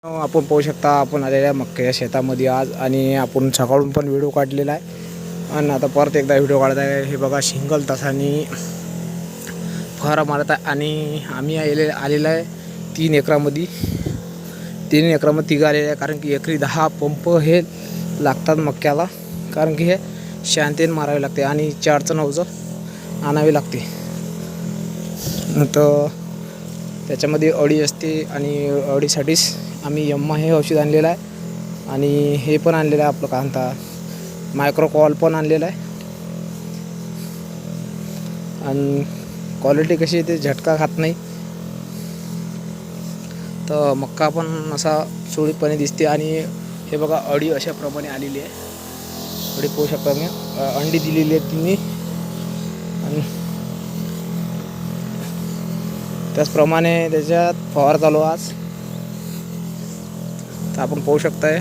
आपण पाहू शकता आपण आलेल्या मक्याच्या शेतामध्ये आज आणि आपण सकाळून पण व्हिडिओ काढलेला आहे आणि आता परत एकदा व्हिडिओ काढत आहे। हे बघा शिंगल तासानी फवारा मारत आहे आणि आम्ही आलेला आहे 3 एकरामध्ये। 3 एकरामध्ये तिघ आलेले आहे कारण की एकरी 10 पंप हे लागतात मक्याला, कारण की हे शांतीने मारावे लागते आणि 4चं 9चं आणावे लागते। तर त्याच्यामध्ये अळी असते आणि अळीसाठीच आम्ही यम्मा हे औषध आणलेलं आहे आणि हे पण आणलेलं आहे आपलं कांता मायक्रोकॉल पण आणलेलं आहे। आणि क्वालिटी कशी आहे ते झटका खात नाही, तर मक्का पण असा सुरळीतपणे दिसते। आणि हे बघा अळी अशा प्रमाणे आलेली आहे। अळी पाहू शकता मी अंडी दिलेली आहे तिने आणि त्याचप्रमाणे त्याच्यात फवारा चालू आज। तर आपण पाहू शकताय